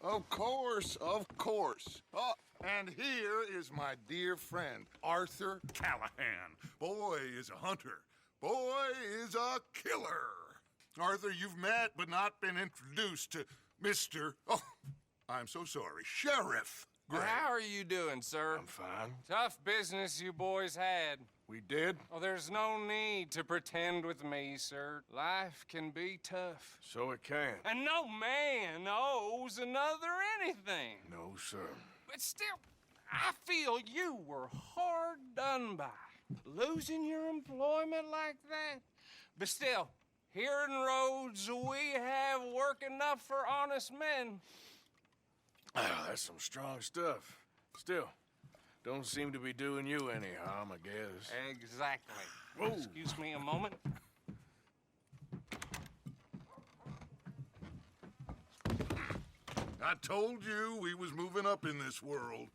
Of course, of course. Oh, and here is my dear friend, Arthur Callahan. Boy is a hunter. Boy is a killer. Arthur, you've met but not been introduced to Mr. Oh, I'm so sorry, Sheriff Gray. How are you doing, sir? I'm fine. Tough business you boys had. We did? Oh, there's no need to pretend with me, sir. Life can be tough. So it can. And no man owes another anything. No, sir. But still, I feel you were hard done by. Losing your employment like that. But still, here in Rhodes, we have work enough for honest men. Ah, that's some strong stuff. Still, don't seem to be doing you any harm, I guess. Exactly. Whoa. Excuse me a moment. I told you we was moving up in this world.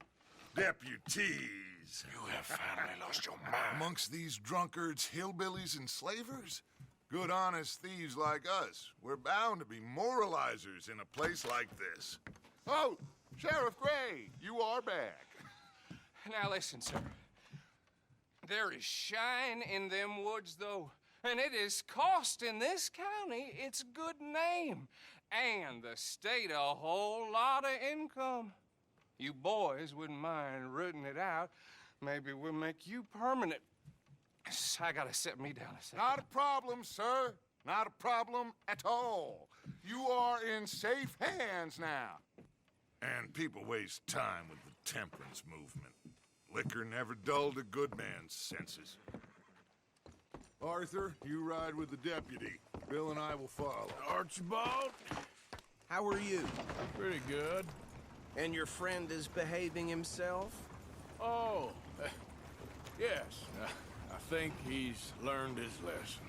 Deputies. You have finally lost your mind. Amongst these drunkards, hillbillies, and slavers? Good honest thieves like us. We're bound to be moralizers in a place like this. Oh, Sheriff Gray, you are back. Now listen, sir. There is shine in them woods, though, and it is costing this county its good name, and the state a whole lot of income. You boys wouldn't mind rooting it out. Maybe we'll make you permanent. I gotta set me down a second. Not a problem, sir. Not a problem at all. You are in safe hands now. And people waste time with the temperance movement. Liquor never dulled a good man's senses. Arthur, you ride with the deputy. Bill and I will follow. Archibald? How are you? Pretty good. And your friend is behaving himself? Oh, yes. I think he's learned his lesson.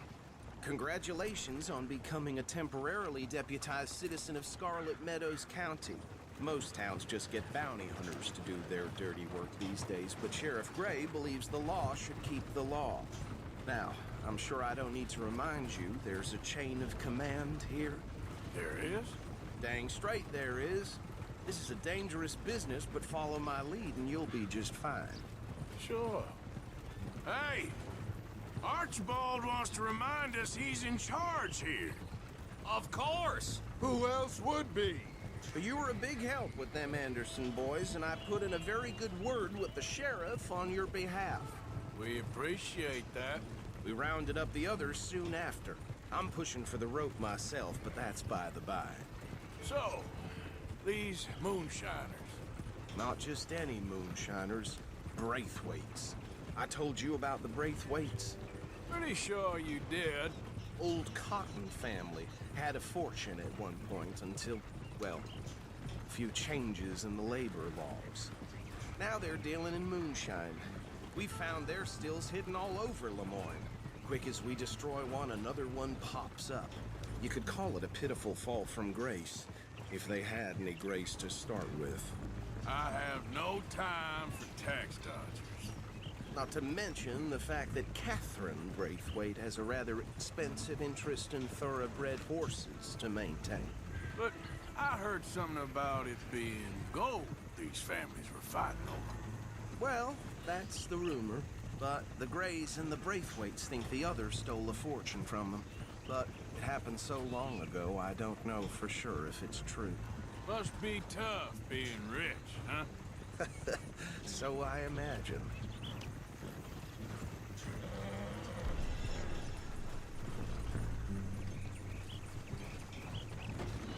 Congratulations on becoming a temporarily deputized citizen of Scarlet Meadows County. Most towns just get bounty hunters to do their dirty work these days, but Sheriff Gray believes the law should keep the law. Now, I'm sure I don't need to remind you there's a chain of command here. There is? Dang straight there is. This is a dangerous business, but follow my lead and you'll be just fine. Sure. Hey! Archibald wants to remind us he's in charge here. Of course. Who else would be? But you were a big help with them Anderson boys, and I put in a very good word with the sheriff on your behalf. We appreciate that. We rounded up the others soon after. I'm pushing for the rope myself, but that's by the by. So, these moonshiners. Not just any moonshiners, Braithwaites. I told you about the Braithwaites. Pretty sure you did. Old Cotton family had a fortune at one point until, well, a few changes in the labor laws. Now they're dealing in moonshine. We found their stills hidden all over Lemoyne. Quick as we destroy one, another one pops up. You could call it a pitiful fall from grace, if they had any grace to start with. I have no time for tax dodgers. Not to mention the fact that Catherine Braithwaite has a rather expensive interest in thoroughbred horses to maintain. But I heard something about it being gold these families were fighting over. Well, that's the rumor. But the Grays and the Braithwaites think the others stole a fortune from them. But it happened so long ago, I don't know for sure if it's true. Must be tough being rich, huh? So I imagine.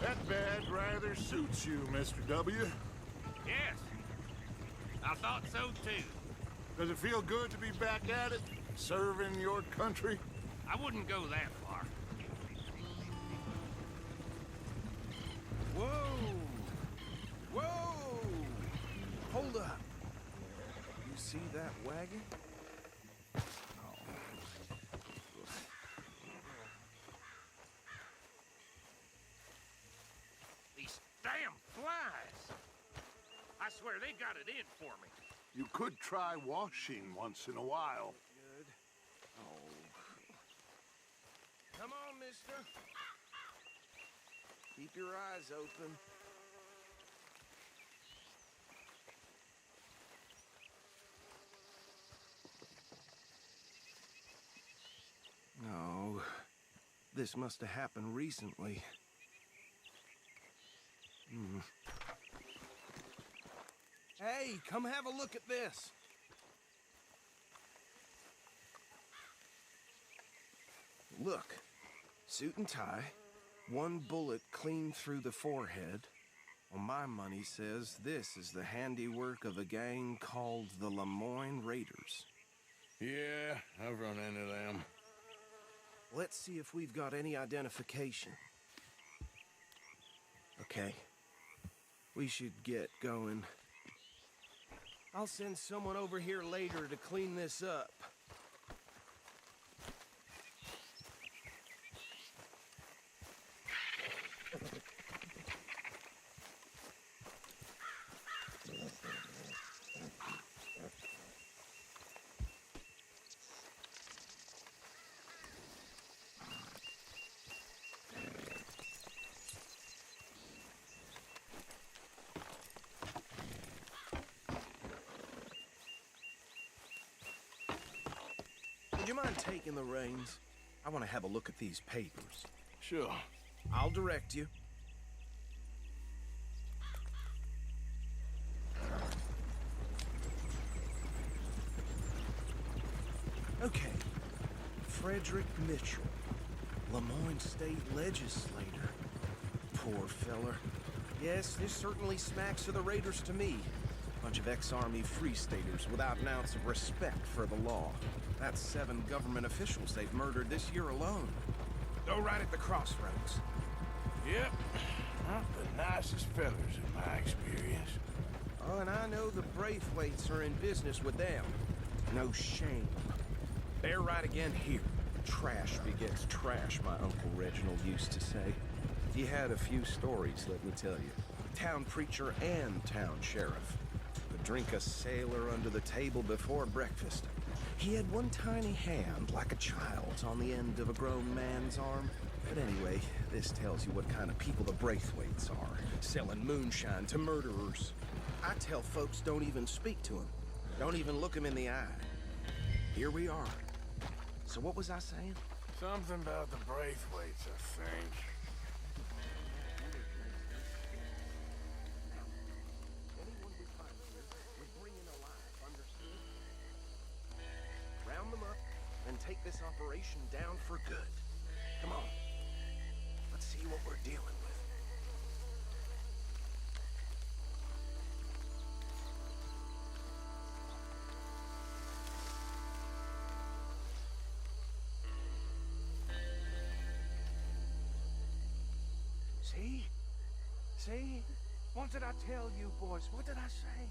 That badge rather suits you, Mr. W. Yes, I thought so too. Does it feel good to be back at it, serving your country? I wouldn't go that far. Whoa! Whoa! Hold up. You see that wagon? These damn flies. I swear they got it in for me. You could try washing once in a while. Good. Oh. Come on, mister. Keep your eyes open. this must have happened recently. Hey, come have a look at this. Look, suit and tie, one bullet clean through the forehead. Well, my money says this is the handiwork of a gang called the Lemoyne Raiders. Yeah, I've run into them. Let's see if we've got any identification. Okay. We should get going. I'll send someone over here later to clean this up. Would you mind taking the reins? I want to have a look at these papers. Sure. I'll direct you. Okay. Frederick Mitchell, Lemoyne State Legislator. Poor feller. Yes, this certainly smacks of the Raiders to me. Bunch of ex-Army Free Staters without an ounce of respect for the law. That's 7 government officials they've murdered this year alone. Go right at the crossroads. Yep. Not the nicest fellers in my experience. Oh, and I know the Braithwaites are in business with them. No shame. They're right again here. Trash begets trash, my Uncle Reginald used to say. He had a few stories, let me tell you. Town preacher and town sheriff. Could drink a sailor under the table before breakfast. He had one tiny hand, like a child's, on the end of a grown man's arm. But anyway, this tells you what kind of people the Braithwaites are, selling moonshine to murderers. I tell folks don't even speak to him. Don't even look him in the eye. Here we are. So what was I saying? Something about the Braithwaites, I think. Anyone we find here, we bring in alive, understood? Round them up and take this operation down for good. Come on. Let's see what we're dealing with. See? See? What did I tell you, boys? What did I say?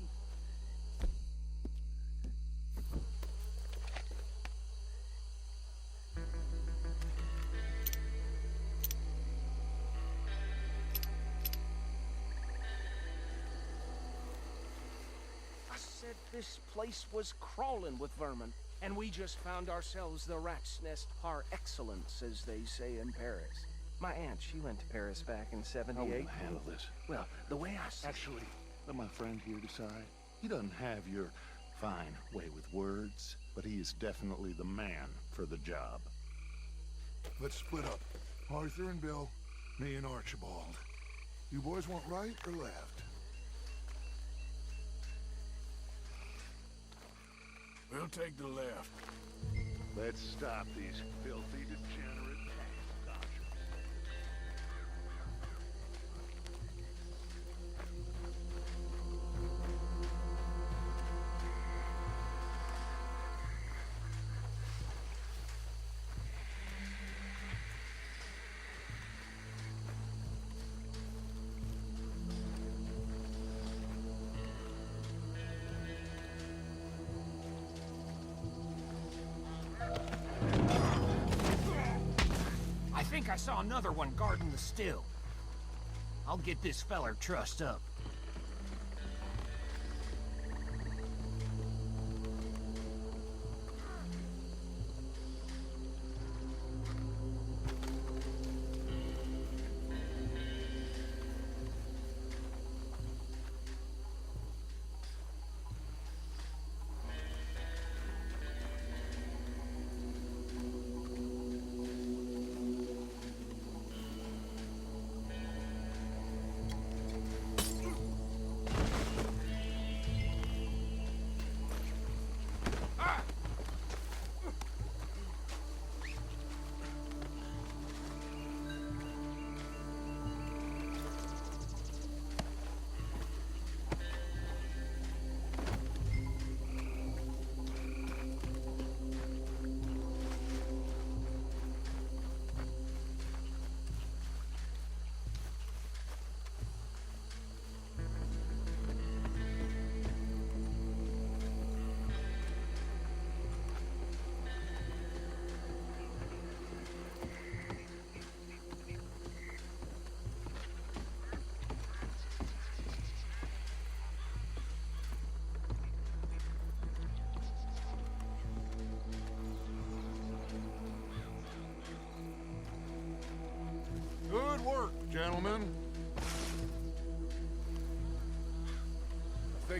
I said this place was crawling with vermin, and we just found ourselves the rat's nest par excellence, as they say in Paris. My aunt, she went to Paris back in '78. How will you handle this? Well, the way I see Actually, let my friend here decide. He doesn't have your fine way with words, but he is definitely the man for the job. Let's split up. Arthur and Bill, me and Archibald. You boys want right or left? We'll take the left. Let's stop these filthy, degenerate dodgers. I think I saw another one guarding the still. I'll get this feller trussed up.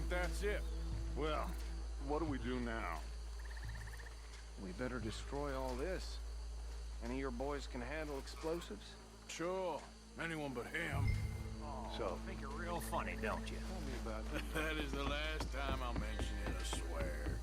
think that's it. Well, what do we do now? We better destroy all this. Any of your boys can handle explosives? Sure. Anyone but him. So, Think you're real funny, don't you? tell me about That is the last time I'll mention it, I swear.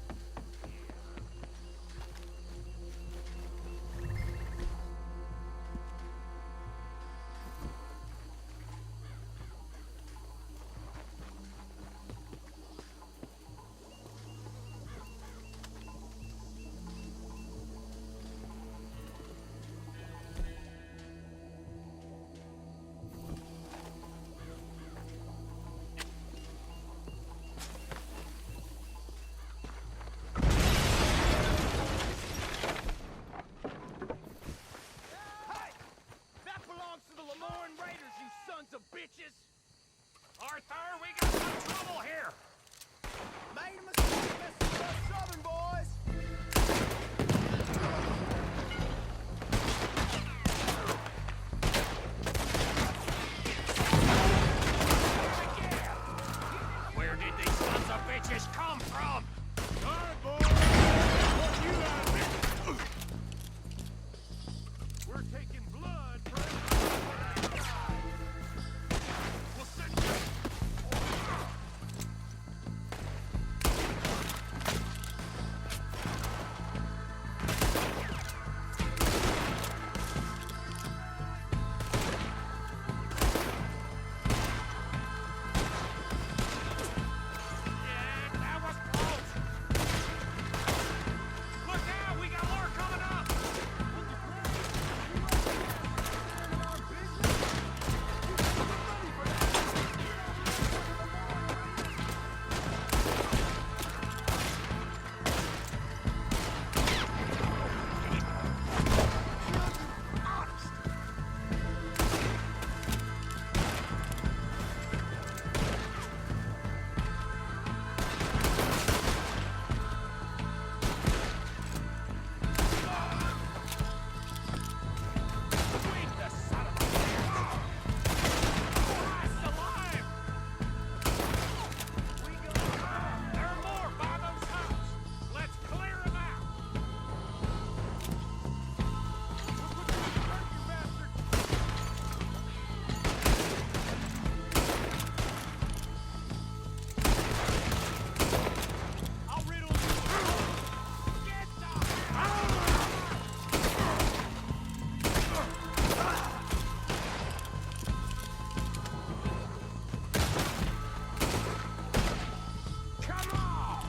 Arthur, we got some trouble here! Made a mistake messing with us Southern boys! Where did these sons of bitches come from? All right, boys. What you guys think? We're taking blood for everyone that died. We'll send you. Yeah, that was close! Look out, we got more coming up! Sweet, the son of a bitch! Christ alive! There are more by those houses. Let's clear them out. I'll riddle you. Get Come on!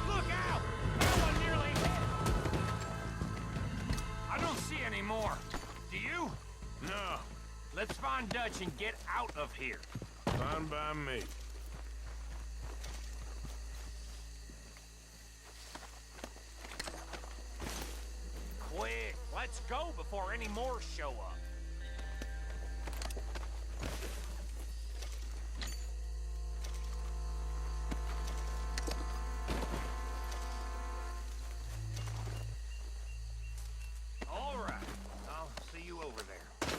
Look out! That one nearly hit! I don't see any more. Do you? No, Let's find Dutch and get out of here. fine by me. Quick, let's go before any more show up. All right, I'll see you over there.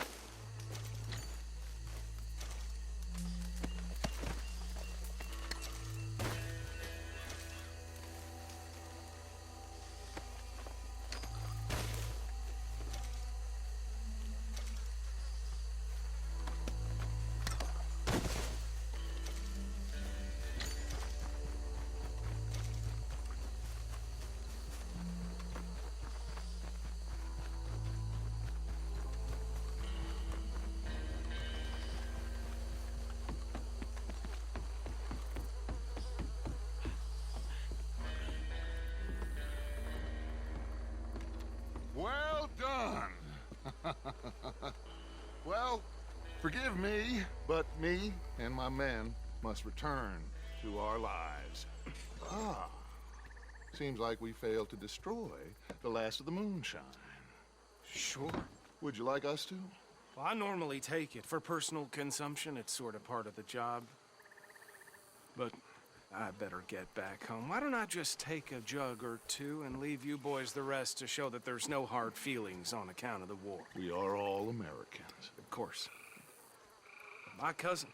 Well done. Well, forgive me, but me and my men must return to our lives. Ah, seems like we failed to destroy the last of the moonshine. Sure. Would you like us to? Well, I normally take it for personal consumption. It's sort of part of the job. But I better get back home. Why don't I just take a jug or two and leave you boys the rest to show that there's no hard feelings on account of the war? We are all Americans. Of course. My cousin,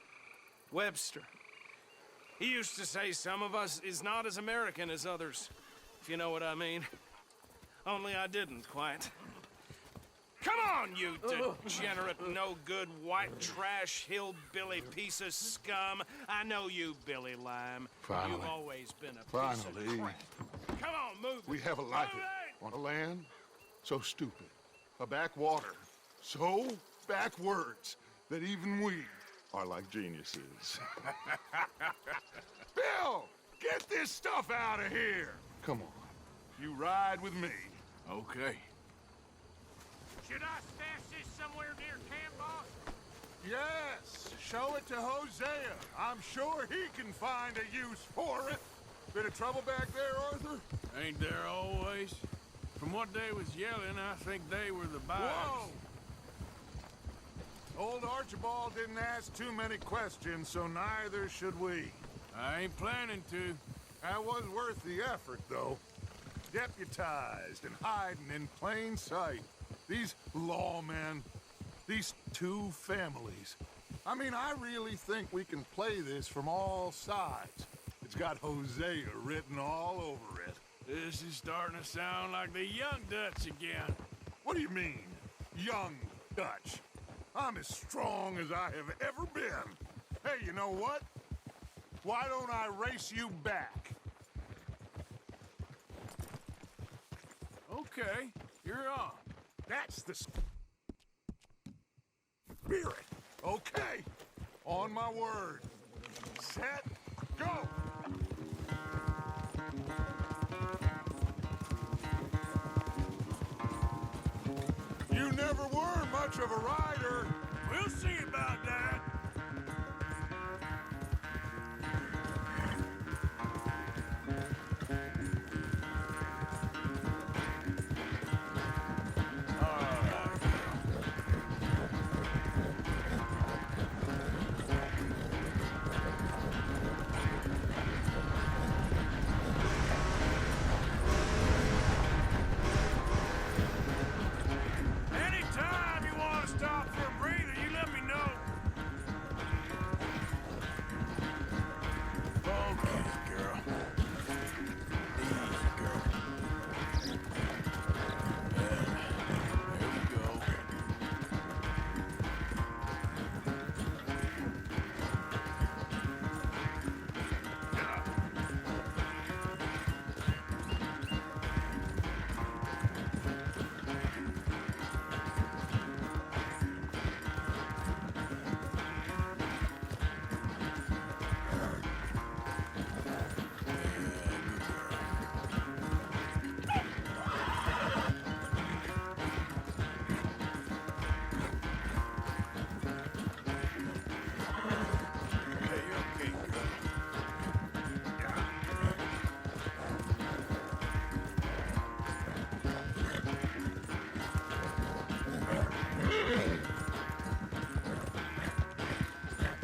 Webster. He used to say some of us is not as American as others, if you know what I mean. Only I didn't quite. Come on, you degenerate, no-good, white trash, hillbilly piece of scum. I know you, Billy Lime. Finally. You've always been a piece Finally. of crap. Come on, move it. We have a life Move it! on a land so stupid, a backwater so backwards that even we are like geniuses. Bill, get this stuff out of here. Come on, you ride with me. Okay. Should I stash this somewhere near camp, boss? Yes, show it to Hosea. I'm sure he can find a use for it. Bit of trouble back there, Arthur? Ain't there always? From what they was yelling, I think they were the buyers. Whoa! Old Archibald didn't ask too many questions, so neither should we. I ain't planning to. That was worth the effort, though. Deputized and hiding in plain sight. These lawmen, these two families. I mean, I really think we can play this from all sides. It's got Hosea written all over it. This is starting to sound like the Young Dutch again. What do you mean, young Dutch? I'm as strong as I have ever been. Hey, you know what? Why don't I race you back? Okay, you're on. That's the spirit. Okay, on my word. Set, go! You never were much of a rider. We'll see about that. Anytime you want to stop for a breather, you let me know. Okay, girl. Easy, girl. There we go. Okay, you're okay, girl.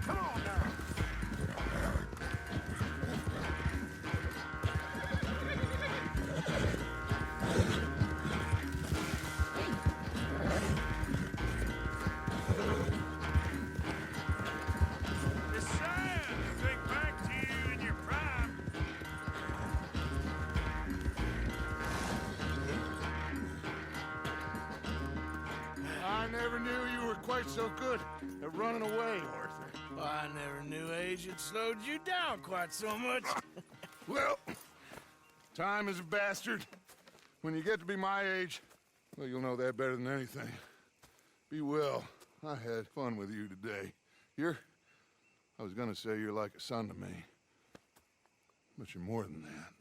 Come on now. It's sad to think back to you in your prime. I never knew you were quite so good at running away, Arthur. I never knew age had slowed you down quite so much. Well, time is a bastard. When you get to be my age, well, you'll know that better than anything. Be well. I had fun with you today. I was gonna say you're like a son to me, but you're more than that.